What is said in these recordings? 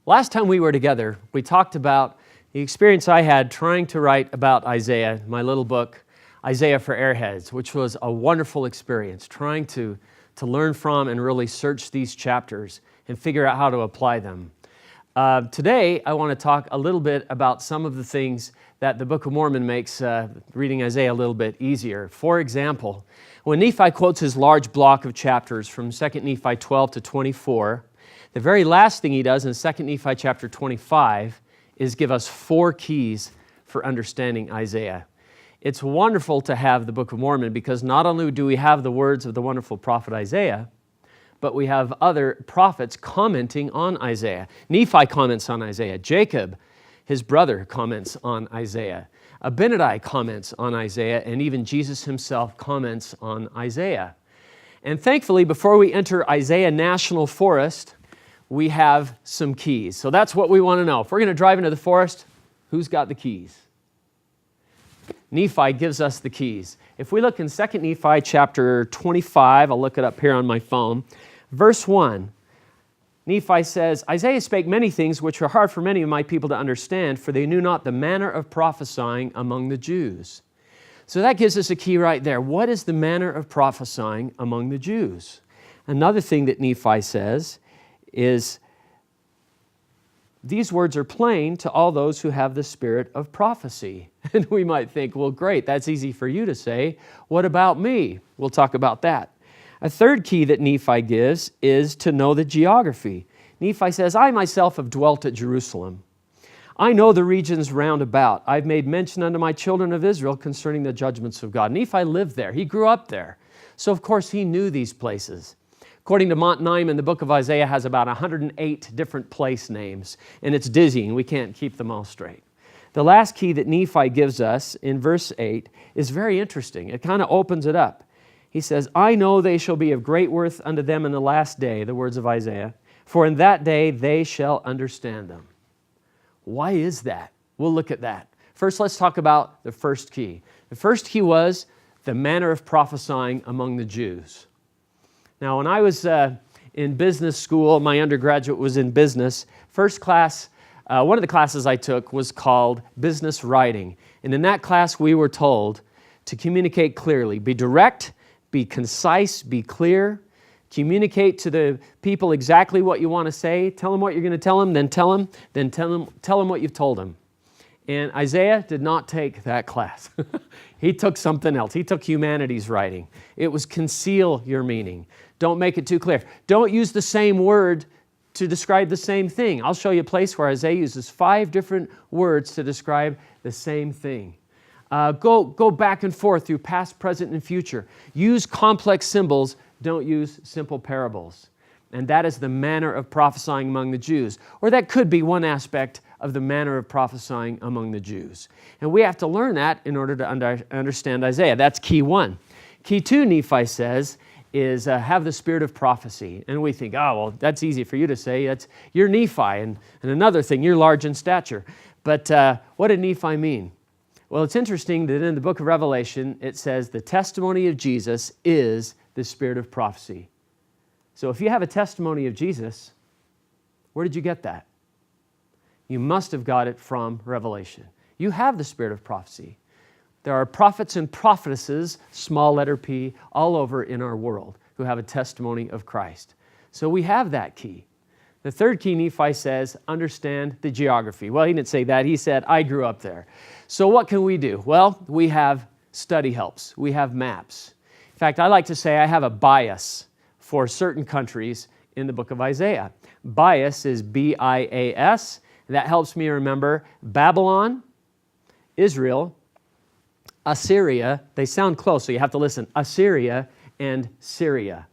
Last time we were together, we talked about the experience I had trying to write about Isaiah, my little book, Isaiah for Airheads, which was a wonderful experience, trying to learn from and really search these chapters and figure out how to apply them. Today, I want to talk a little bit about some of the things that the Book of Mormon makes reading Isaiah a little bit easier. For example, when Nephi quotes his large block of chapters from 2 Nephi 12 to 24, the very last thing he does in 2 Nephi chapter 25 is give us 4 keys for understanding Isaiah. It's wonderful to have the Book of Mormon because not only do we have the words of the wonderful prophet Isaiah, but we have other prophets commenting on Isaiah. Nephi comments on Isaiah. Jacob, his brother, comments on Isaiah. Abinadi comments on Isaiah, and even Jesus himself comments on Isaiah. And thankfully, before we enter Isaiah National Forest, we have some keys. So that's what we want to know. If we're going to drive into the forest, who's got the keys? Nephi gives us the keys. If we look in 2 Nephi chapter 25, I'll look it up here on my phone, verse 1, Nephi says, Isaiah spake many things which were hard for many of my people to understand, for they knew not the manner of prophesying among the Jews. So that gives us a key right there. What is the manner of prophesying among the Jews? Another thing that Nephi says is, these words are plain to all those who have the spirit of prophecy. And we might think, well, great, that's easy for you to say. What about me? We'll talk about that. A third key that Nephi gives is to know the geography. Nephi says, I myself have dwelt at Jerusalem. I know the regions round about. I've made mention unto my children of Israel concerning the judgments of God. Nephi lived there. He grew up there. So, of course, he knew these places. According to Mont Nyman, the book of Isaiah has about 108 different place names, and it's dizzying. We can't keep them all straight. The last key that Nephi gives us in verse 8 is very interesting. It kind of opens it up. He says, I know they shall be of great worth unto them in the last day, the words of Isaiah, for in that day they shall understand them. Why is that? We'll look at that. First, let's talk about the first key. The first key was the manner of prophesying among the Jews. Now, when I was in business school, my undergraduate was in business, first class, one of the classes I took was called business writing. And in that class, we were told to communicate clearly, be direct, be concise, be clear, communicate to the people exactly what you want to say, tell them what you're going to tell them, then tell them what you've told them. And Isaiah did not take that class. He took something else. He took humanities writing. It was conceal your meaning. Don't make it too clear. Don't use the same word to describe the same thing. I'll show you a place where Isaiah uses 5 different words to describe the same thing. Go back and forth through past, present, and future. Use complex symbols. Don't use simple parables. And that is the manner of prophesying among the Jews. Or that could be one aspect of the manner of prophesying among the Jews. And we have to learn that in order to understand Isaiah. That's key 1. Key 2, Nephi says, is have the spirit of prophecy. And we think, oh, well, that's easy for you to say. You're Nephi. And another thing, you're large in stature. But what did Nephi mean? Well, it's interesting that in the book of Revelation, it says the testimony of Jesus is the spirit of prophecy. So if you have a testimony of Jesus, where did you get that? You must have got it from Revelation. You have the spirit of prophecy. There are prophets and prophetesses, small letter P, all over in our world who have a testimony of Christ. So we have that key. The third key, Nephi says, understand the geography. Well, he didn't say that. He said, I grew up there. So what can we do? Well, we have study helps. We have maps. In fact, I like to say I have a bias for certain countries in the book of Isaiah. Bias is B-I-A-S. That helps me remember Babylon, Israel, Assyria. They sound close, so you have to listen. Assyria and Syria.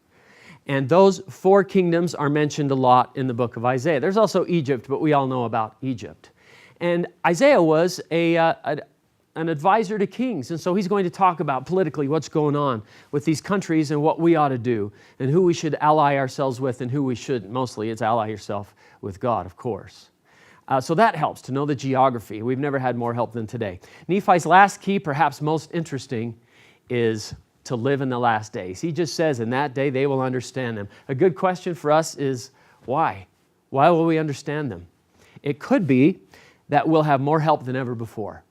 And those 4 kingdoms are mentioned a lot in the book of Isaiah. There's also Egypt, but we all know about Egypt. And Isaiah was an advisor to kings, and so he's going to talk about politically what's going on with these countries and what we ought to do and who we should ally ourselves with and who we shouldn't. Mostly it's ally yourself with God, of course. So that helps to know the geography. We've never had more help than today. Nephi's last key, perhaps most interesting, is to live in the last days. He just says, in that day they will understand them. A good question for us is, why? Why will we understand them? It could be that we'll have more help than ever before.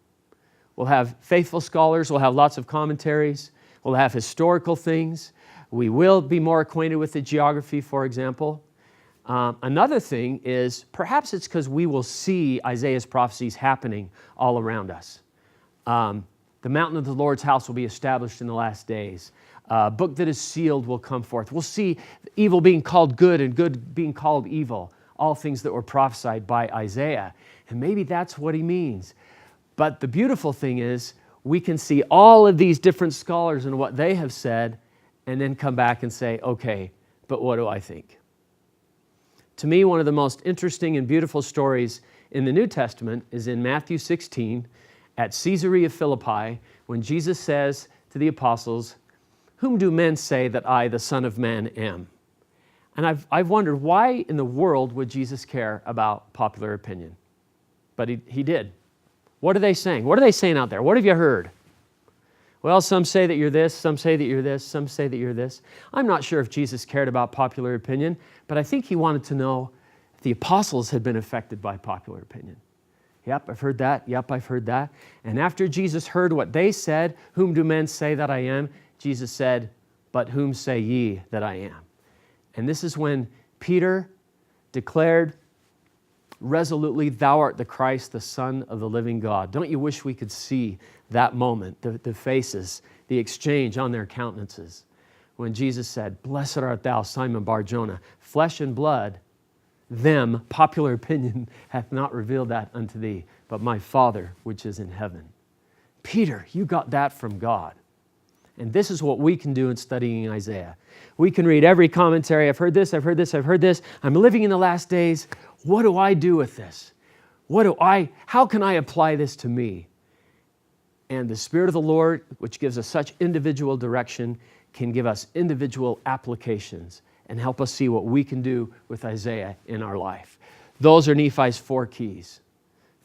We'll have faithful scholars, we'll have lots of commentaries, we'll have historical things. We will be more acquainted with the geography, for example. Another thing is perhaps it's because we will see Isaiah's prophecies happening all around us. The mountain of the Lord's house will be established in the last days. A book that is sealed will come forth. We'll see evil being called good and good being called evil, all things that were prophesied by Isaiah. And maybe that's what he means. But the beautiful thing is we can see all of these different scholars and what they have said and then come back and say, okay, but what do I think? To me, one of the most interesting and beautiful stories in the New Testament is in Matthew 16 at Caesarea Philippi when Jesus says to the apostles, "Whom do men say that I, the Son of Man, am?" And I've wondered, why in the world would Jesus care about popular opinion? But he did. What are they saying? What are they saying out there? What have you heard? Well, some say that you're this, some say that you're this, some say that you're this. I'm not sure if Jesus cared about popular opinion, but I think he wanted to know if the apostles had been affected by popular opinion. Yep, I've heard that. Yep, I've heard that. And after Jesus heard what they said, "Whom do men say that I am?" Jesus said, "But whom say ye that I am?" And this is when Peter declared resolutely, "Thou art the Christ, the Son of the living God." Don't you wish we could see that moment, the faces, the exchange on their countenances, when Jesus said, "Blessed art thou, Simon Bar-Jonah, flesh and blood, them, popular opinion, hath not revealed that unto thee, but my Father which is in heaven." Peter, you got that from God. And this is what we can do in studying Isaiah. We can read every commentary. I've heard this, I've heard this, I've heard this. I'm living in the last days. What do I do with this? How can I apply this to me? And the Spirit of the Lord, which gives us such individual direction, can give us individual applications and help us see what we can do with Isaiah in our life. Those are Nephi's 4 keys.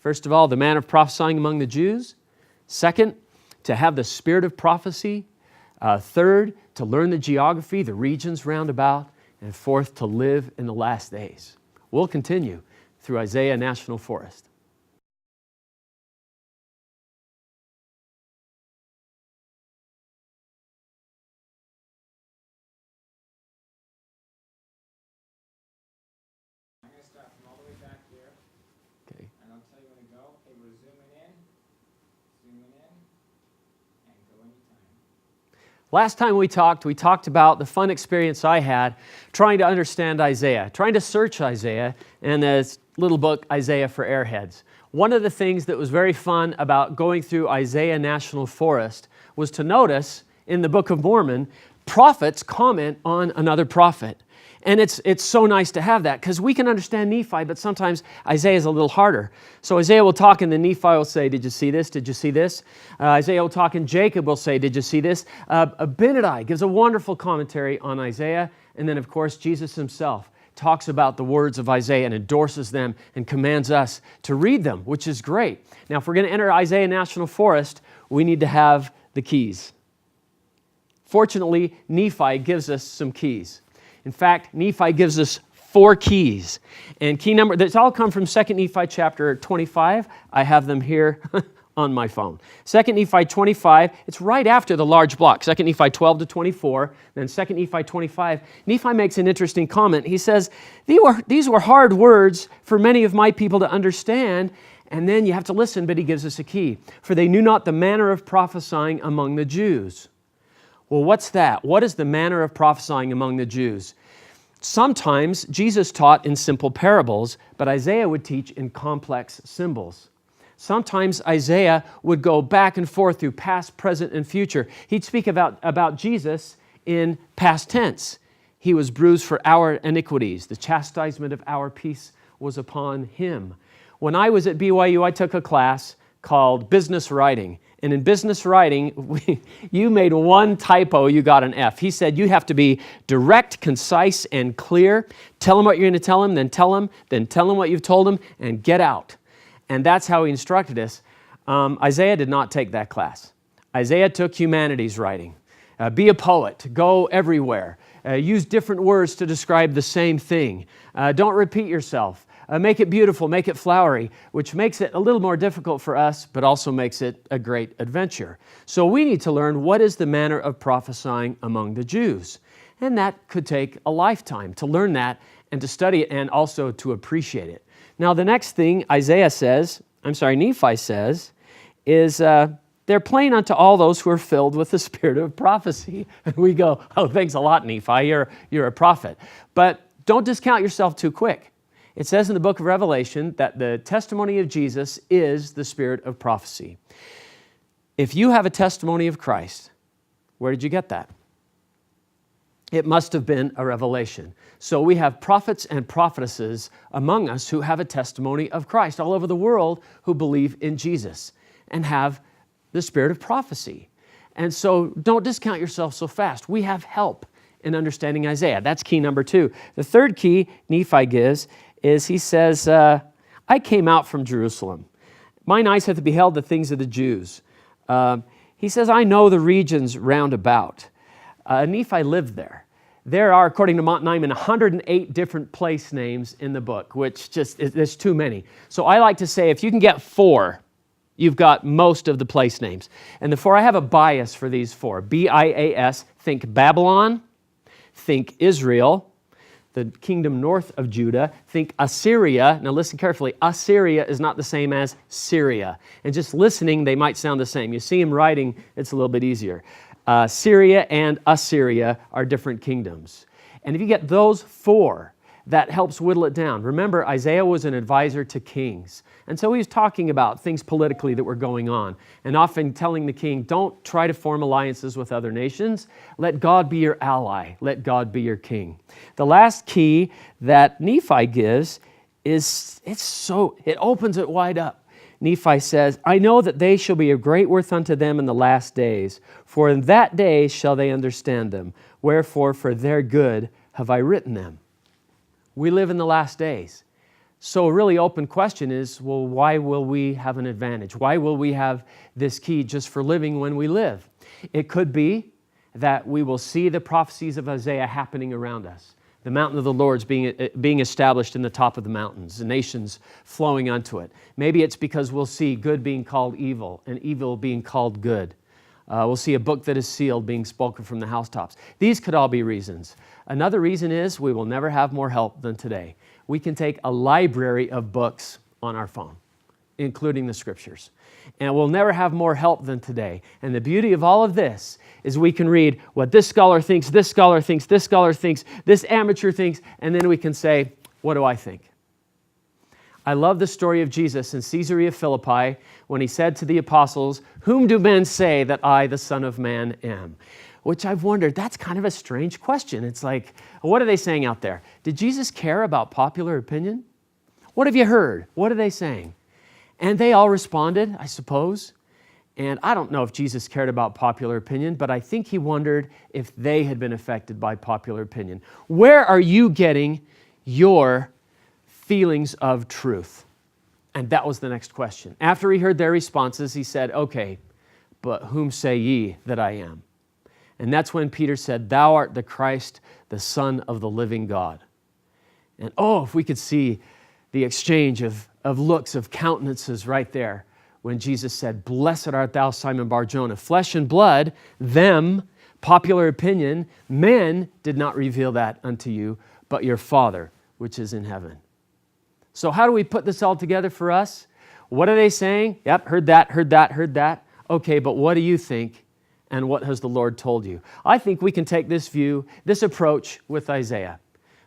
First of all, the man of prophesying among the Jews. Second, to have the spirit of prophecy. Third, to learn the geography, the regions round about. And fourth, to live in the last days. We'll continue through Isaiah National Forest. Last time we talked about the fun experience I had trying to understand Isaiah, trying to search Isaiah in this little book, Isaiah for Airheads. One of the things that was very fun about going through Isaiah National Forest was to notice in the Book of Mormon, prophets comment on another prophet. And it's so nice to have that because we can understand Nephi, but sometimes Isaiah is a little harder. So Isaiah will talk and then Nephi will say, "Did you see this? Did you see this?" Isaiah will talk and Jacob will say, "Did you see this?" Abinadi gives a wonderful commentary on Isaiah. And then, of course, Jesus himself talks about the words of Isaiah and endorses them and commands us to read them, which is great. Now, if we're going to enter Isaiah National Forest, we need to have the keys. Fortunately, Nephi gives us some keys. In fact, Nephi gives us 4 keys. And key number, that's all come from 2 Nephi chapter 25. I have them here on my phone. 2 Nephi 25, it's right after the large block. 2 Nephi 12 to 24, then 2 Nephi 25. Nephi makes an interesting comment. He says, these were hard words for many of my people to understand. And then you have to listen, but he gives us a key. For they knew not the manner of prophesying among the Jews. Well, what's that? What is the manner of prophesying among the Jews? Sometimes Jesus taught in simple parables, but Isaiah would teach in complex symbols. Sometimes Isaiah would go back and forth through past, present, and future. He'd speak about Jesus in past tense. He was bruised for our iniquities. The chastisement of our peace was upon him. When I was at BYU, I took a class called business writing. And in business writing, you made one typo, you got an F. He said you have to be direct, concise, and clear. Tell them what you're going to tell them, then tell them what you've told them, and get out. And that's how he instructed us. Isaiah did not take that class. Isaiah took humanities writing. Be a poet. Go everywhere. Use different words to describe the same thing. Don't repeat yourself. Make it beautiful, make it flowery, which makes it a little more difficult for us, but also makes it a great adventure. So we need to learn what is the manner of prophesying among the Jews. And that could take a lifetime to learn that and to study it and also to appreciate it. Now the next thing Nephi says, is they're plain unto all those who are filled with the spirit of prophecy. And we go, oh, thanks a lot, Nephi, you're a prophet. But don't discount yourself too quick. It says in the book of Revelation that the testimony of Jesus is the spirit of prophecy. If you have a testimony of Christ, where did you get that? It must have been a revelation. So we have prophets and prophetesses among us who have a testimony of Christ all over the world who believe in Jesus and have the spirit of prophecy. And so don't discount yourself so fast. We have help in understanding Isaiah. That's key number 2. The third key Nephi gives is he says, I came out from Jerusalem. Mine eyes have beheld the things of the Jews. He says, I know the regions round about. Nephi lived there. There are, according to Mount Nyman, 108 different place names in the book, which there's too many. So I like to say if you can get 4, you've got most of the place names. And the 4, I have a bias for these 4. B-I-A-S, think Babylon, think Israel, the kingdom north of Judah, think Assyria. Now listen carefully, Assyria is not the same as Syria. And just listening, they might sound the same. You see them writing, it's a little bit easier. Syria and Assyria are different kingdoms. And if you get those 4, that helps whittle it down. Remember, Isaiah was an advisor to kings. And so he was talking about things politically that were going on and often telling the king, don't try to form alliances with other nations. Let God be your ally. Let God be your king. The last key that Nephi gives is, it opens it wide up. Nephi says, I know that they shall be of great worth unto them in the last days, for in that day shall they understand them. Wherefore, for their good have I written them. We live in the last days. So a really open question is, well, why will we have an advantage? Why will we have this key just for living when we live? It could be that we will see the prophecies of Isaiah happening around us. The mountain of the Lord's being established in the top of the mountains, the nations flowing unto it. Maybe it's because we'll see good being called evil and evil being called good. We'll see a book that is sealed being spoken from the housetops. These could all be reasons. Another reason is we will never have more help than today. We can take a library of books on our phone, including the scriptures. And we'll never have more help than today. And the beauty of all of this is we can read what this scholar thinks, this scholar thinks, this scholar thinks, this amateur thinks, and then we can say, what do I think? I love the story of Jesus in Caesarea Philippi when he said to the apostles, whom do men say that I, the Son of Man, am? Which I've wondered, that's kind of a strange question. It's like, what are they saying out there? Did Jesus care about popular opinion? What have you heard? What are they saying? And they all responded, I suppose. And I don't know if Jesus cared about popular opinion, but I think he wondered if they had been affected by popular opinion. Where are you getting your feelings of truth? And that was the next question. After he heard their responses, he said, okay, but whom say ye that I am? And that's when Peter said, thou art the Christ, the Son of the living God. And oh, if we could see the exchange of looks, of countenances right there when Jesus said, blessed art thou, Simon Bar-Jonah. Flesh and blood, them, popular opinion, men did not reveal that unto you, but your Father, which is in heaven. So how do we put this all together for us? What are they saying? Yep, heard that, heard that, heard that. Okay, but what do you think? And what has the Lord told you? I think we can take this view, this approach with Isaiah.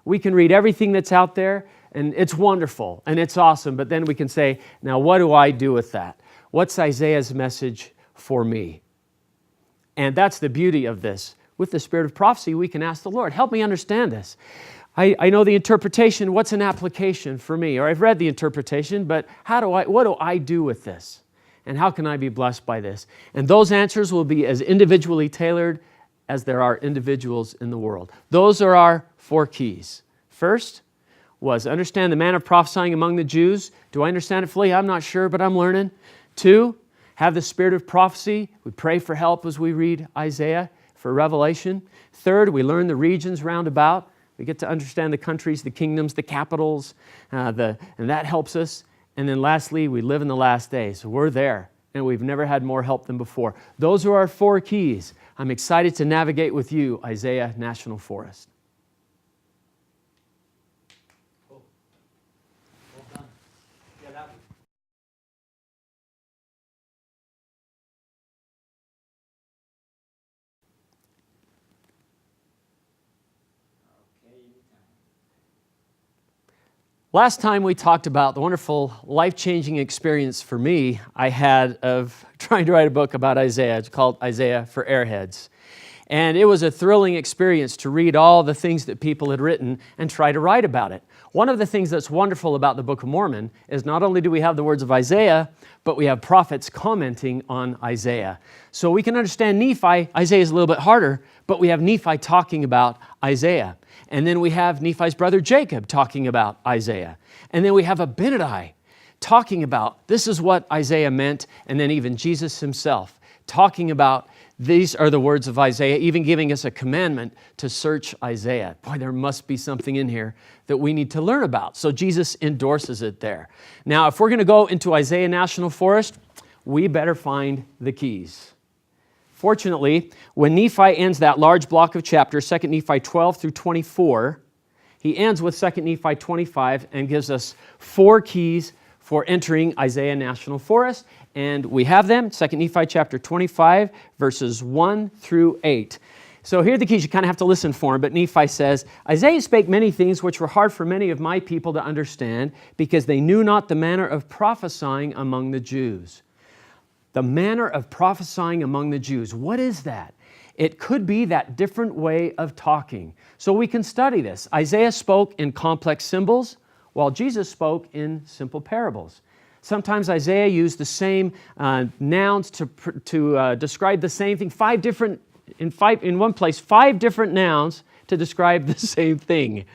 We can read everything that's out there, and it's wonderful, and it's awesome, but then we can say, now what do I do with that? What's Isaiah's message for me? And that's the beauty of this. With the spirit of prophecy, we can ask the Lord, help me understand this. I know the interpretation, what's an application for me? Or I've read the interpretation, but what do I do with this? And how can I be blessed by this? And those answers will be as individually tailored as there are individuals in the world. Those are our 4 keys. First was understand the manner of prophesying among the Jews. Do I understand it fully? I'm not sure, but I'm learning. 2, have the spirit of prophecy. We pray for help as we read Isaiah for revelation. 3rd, we learn the regions round about. We get to understand the countries, the kingdoms, the capitals, and that helps us. And then lastly, we live in the last days. So we're there, and we've never had more help than before. Those are our 4 keys. I'm excited to navigate with you, Isaiah National Forest. Cool. Well done. Yeah, that was... Last time we talked about the wonderful life-changing experience for me I had of trying to write a book about Isaiah. It's called Isaiah for Airheads. And it was a thrilling experience to read all the things that people had written and try to write about it. One of the things that's wonderful about the Book of Mormon is not only do we have the words of Isaiah, but we have prophets commenting on Isaiah. So we can understand Nephi. Isaiah is a little bit harder, but we have Nephi talking about Isaiah. And then we have Nephi's brother Jacob talking about Isaiah. And then we have Abinadi talking about this is what Isaiah meant, and then even Jesus himself talking about these are the words of Isaiah, even giving us a commandment to search Isaiah. Boy, there must be something in here that we need to learn about. So Jesus endorses it there. Now, if we're going to go into Isaiah National Forest, we better find the keys. Fortunately, when Nephi ends that large block of chapters, 2 Nephi 12 through 24, he ends with 2 Nephi 25 and gives us 4 keys for entering Isaiah National Forest. And we have them, 2 Nephi chapter 25, verses 1 through 8. So here are the keys. You kind of have to listen for them. But Nephi says, Isaiah spake many things which were hard for many of my people to understand, because they knew not the manner of prophesying among the Jews. The manner of prophesying among the Jews. What is that? It could be that different way of talking. So we can study this. Isaiah spoke in complex symbols, while Jesus spoke in simple parables. Sometimes Isaiah used the same nouns to describe the same thing. 5 different nouns to describe the same thing.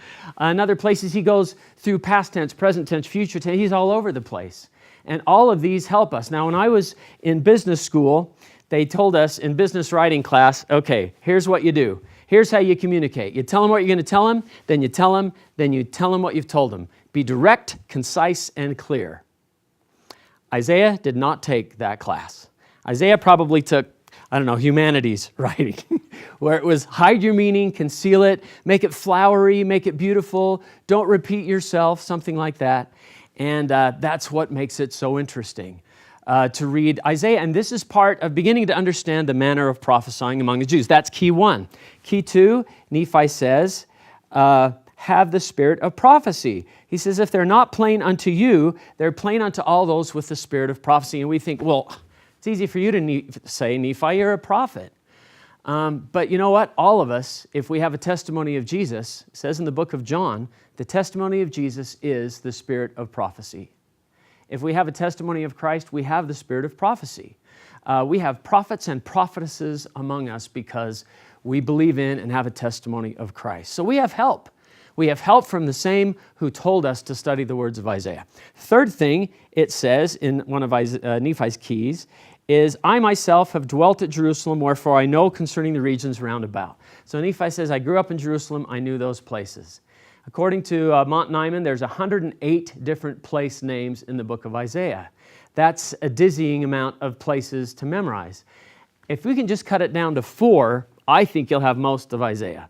In other places he goes through past tense, present tense, future tense. He's all over the place. And all of these help us. Now, when I was in business school, they told us in business writing class, okay, here's what you do. Here's how you communicate. You tell them what you're going to tell them, then you tell them what you've told them. Be direct, concise, and clear. Isaiah did not take that class. Isaiah probably took, humanities writing, where it was hide your meaning, conceal it, make it flowery, make it beautiful, don't repeat yourself, something like that. And that's what makes it so interesting to read Isaiah. And this is part of beginning to understand the manner of prophesying among the Jews. That's key 1. Key 2, Nephi says, have the spirit of prophecy. He says, if they're not plain unto you, they're plain unto all those with the spirit of prophecy. And we think, well, it's easy for you to say, Nephi, you're a prophet. But you know what? All of us, if we have a testimony of Jesus, it says in the book of John, the testimony of Jesus is the spirit of prophecy. If we have a testimony of Christ, we have the spirit of prophecy. We have prophets and prophetesses among us because we believe in and have a testimony of Christ. So we have help. We have help from the same who told us to study the words of Isaiah. Third thing it says in one of Nephi's keys is, I myself have dwelt at Jerusalem, wherefore I know concerning the regions round about. So Nephi says, I grew up in Jerusalem, I knew those places. According to Mount Naiman, there's 108 different place names in the book of Isaiah. That's a dizzying amount of places to memorize. If we can just cut it down to 4, I think you'll have most of Isaiah.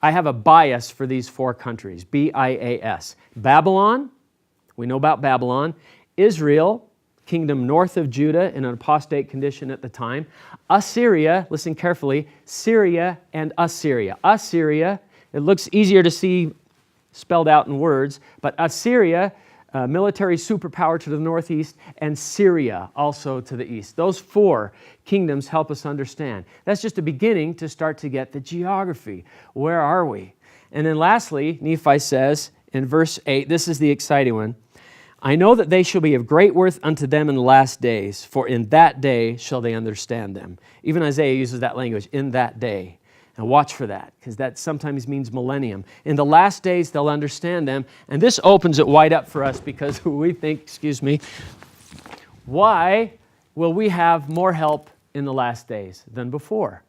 I have a bias for these 4 countries, B-I-A-S. Babylon, we know about Babylon. Israel, kingdom north of Judah in an apostate condition at the time. Assyria, listen carefully, Syria and Assyria. Assyria, it looks easier to see spelled out in words, but Assyria, military superpower to the northeast, and Syria also to the east. Those 4 kingdoms help us understand. That's just a beginning to start to get the geography. Where are we? And then lastly, Nephi says in verse 8, this is the exciting one, I know that they shall be of great worth unto them in the last days, for in that day shall they understand them. Even Isaiah uses that language, in that day. And watch for that, because that sometimes means millennium. In the last days, they'll understand them. And this opens it wide up for us because we think, why will we have more help in the last days than before?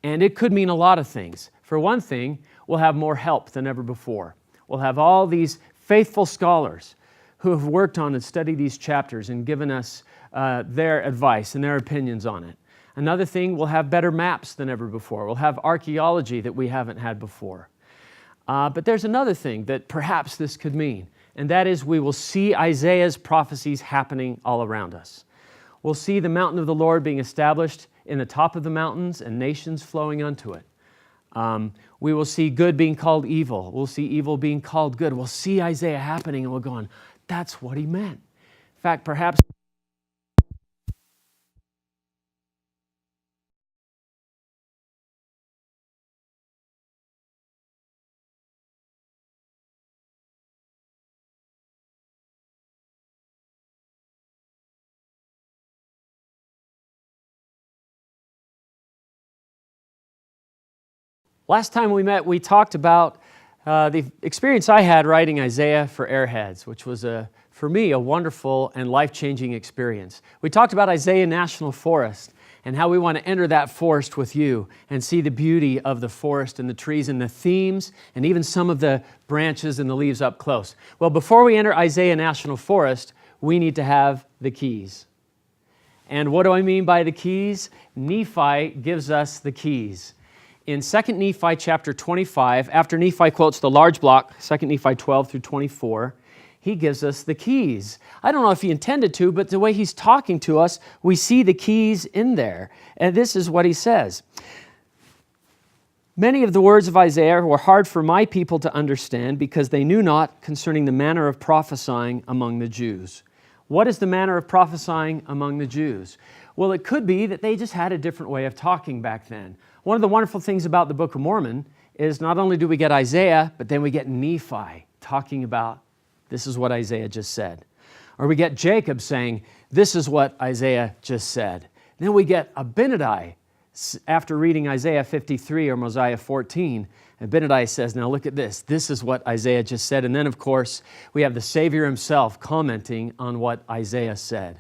And it could mean a lot of things. For one thing, We'll have more help than ever before. We'll have all these faithful scholars who have worked on and studied these chapters and given us their advice and their opinions on it. Another thing, we'll have better maps than ever before. We'll have archaeology that we haven't had before. But there's another thing that perhaps this could mean, and that is we will see Isaiah's prophecies happening all around us. We'll see the mountain of the Lord being established in the top of the mountains and nations flowing unto it. We will see good being called evil. We'll see evil being called good. We'll see Isaiah happening and we'll go on, that's what he meant. In fact, perhaps last time we met, we talked about the experience I had writing Isaiah for Airheads, which was, for me, a wonderful and life-changing experience. We talked about Isaiah National Forest and how we want to enter that forest with you and see the beauty of the forest and the trees and the themes and even some of the branches and the leaves up close. Well, before we enter Isaiah National Forest, we need to have the keys. And what do I mean by the keys? Nephi gives us the keys. In 2 Nephi chapter 25, after Nephi quotes the large block, 2 Nephi 12 through 24, he gives us the keys. I don't know if he intended to, but the way he's talking to us, we see the keys in there. And this is what he says. Many of the words of Isaiah were hard for my people to understand because they knew not concerning the manner of prophesying among the Jews. What is the manner of prophesying among the Jews? Well, it could be that they just had a different way of talking back then. One of the wonderful things about the Book of Mormon is not only do we get Isaiah, but then we get Nephi talking about this is what Isaiah just said. Or we get Jacob saying, this is what Isaiah just said. Then we get Abinadi after reading Isaiah 53 or Mosiah 14. Abinadi says, now look at this. This is what Isaiah just said. And then, of course, we have the Savior himself commenting on what Isaiah said.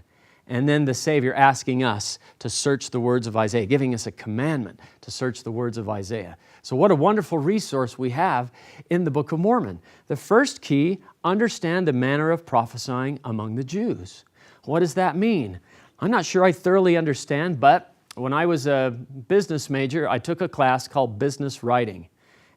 And then the Savior asking us to search the words of Isaiah, giving us a commandment to search the words of Isaiah. So what a wonderful resource we have in the Book of Mormon. The first key, understand the manner of prophesying among the Jews. What does that mean? I'm not sure I thoroughly understand, but when I was a business major, I took a class called business writing.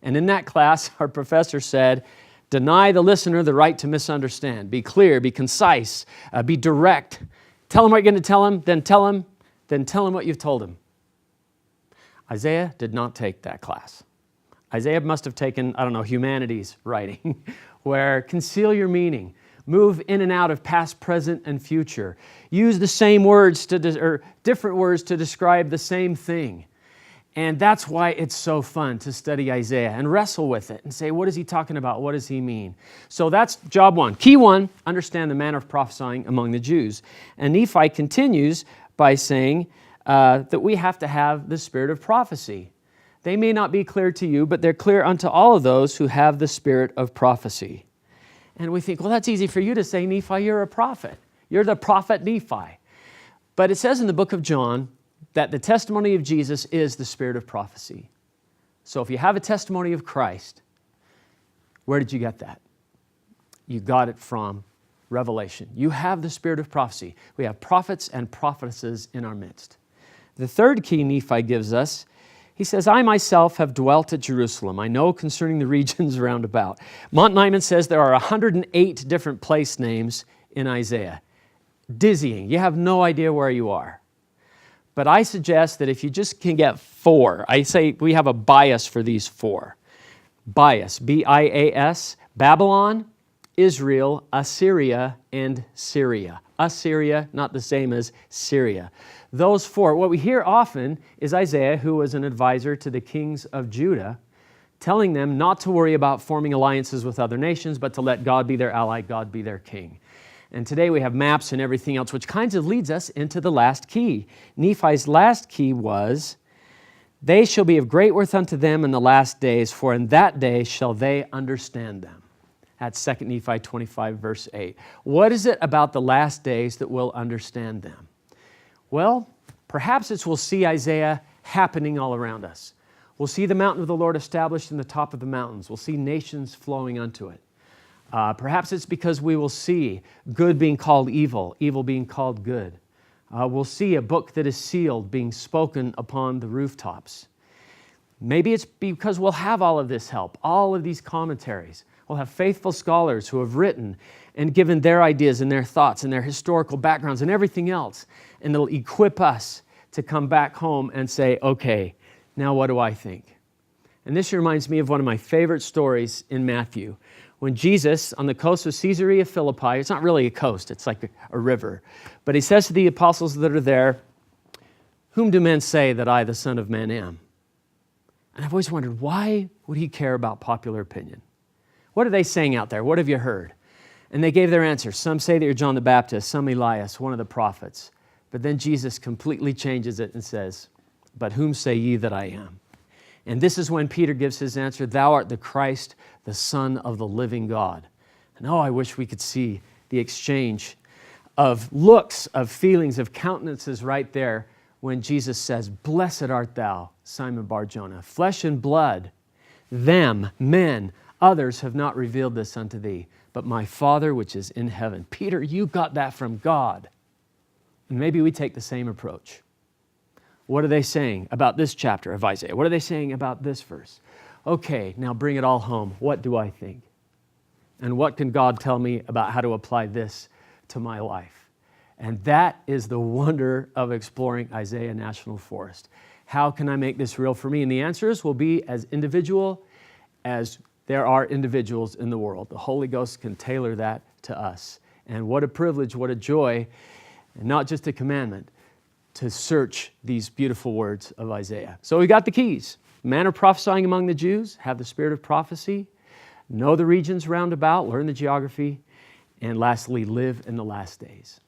And in that class, our professor said, deny the listener the right to misunderstand. Be clear, be concise, be direct. Tell him what you're going to tell him, then tell him what you've told him. Isaiah did not take that class. Isaiah must have taken, humanities writing, where conceal your meaning, move in and out of past, present, and future. Use the same words or different words to describe the same thing. And that's why it's so fun to study Isaiah and wrestle with it and say, what is he talking about? What does he mean? So that's job one. Key one, understand the manner of prophesying among the Jews. And Nephi continues by saying that we have to have the spirit of prophecy. They may not be clear to you, but they're clear unto all of those who have the spirit of prophecy. And we think, well, that's easy for you to say, Nephi, you're a prophet. You're the prophet Nephi. But it says in the book of John that the testimony of Jesus is the spirit of prophecy. So if you have a testimony of Christ, where did you get that? You got it from Revelation. You have the spirit of prophecy. We have prophets and prophetesses in our midst. The third key Nephi gives us, he says, I myself have dwelt at Jerusalem. I know concerning the regions round about. Mont Nyman says there are 108 different place names in Isaiah. Dizzying. You have no idea where you are. But I suggest that if you just can get 4, I say we have a bias for these 4. Bias, B-I-A-S, Babylon, Israel, Assyria, and Syria. Assyria, not the same as Syria. Those 4, what we hear often is Isaiah, who was an advisor to the kings of Judah, telling them not to worry about forming alliances with other nations, but to let God be their ally, God be their king. And today we have maps and everything else, which kind of leads us into the last key. Nephi's last key was, they shall be of great worth unto them in the last days, for in that day shall they understand them. That's 2 Nephi 25, verse 8. What is it about the last days that will understand them? Well, perhaps we'll see Isaiah happening all around us. We'll see the mountain of the Lord established in the top of the mountains. We'll see nations flowing unto it. Perhaps it's because we will see good being called evil, evil being called good. We'll see a book that is sealed being spoken upon the rooftops. Maybe it's because we'll have all of this help, all of these commentaries. We'll have faithful scholars who have written and given their ideas and their thoughts and their historical backgrounds and everything else. And it'll equip us to come back home and say, okay, now what do I think? And this reminds me of one of my favorite stories in Matthew. When Jesus, on the coast of Caesarea Philippi, it's not really a coast, it's like a river, but he says to the apostles that are there, "Whom do men say that I, the Son of Man, am?" And I've always wondered, why would he care about popular opinion? What are they saying out there? What have you heard? And they gave their answer. Some say that you're John the Baptist, some Elias, one of the prophets. But then Jesus completely changes it and says, "But whom say ye that I am?" And this is when Peter gives his answer, "Thou art the Christ, the Son of the living God." And oh, I wish we could see the exchange of looks, of feelings, of countenances right there when Jesus says, "Blessed art thou, Simon Bar-Jonah. Flesh and blood, them, men, others have not revealed this unto thee, but my Father which is in heaven." Peter, you got that from God. And maybe we take the same approach. What are they saying about this chapter of Isaiah? What are they saying about this verse? Okay, now bring it all home. What do I think? And what can God tell me about how to apply this to my life? And that is the wonder of exploring Isaiah National Forest. How can I make this real for me? And the answers will be as individual as there are individuals in the world. The Holy Ghost can tailor that to us. And what a privilege, what a joy, and not just a commandment, to search these beautiful words of Isaiah. So we got the keys. Man of prophesying among the Jews, have the spirit of prophecy, know the regions round about, learn the geography, and lastly, live in the last days.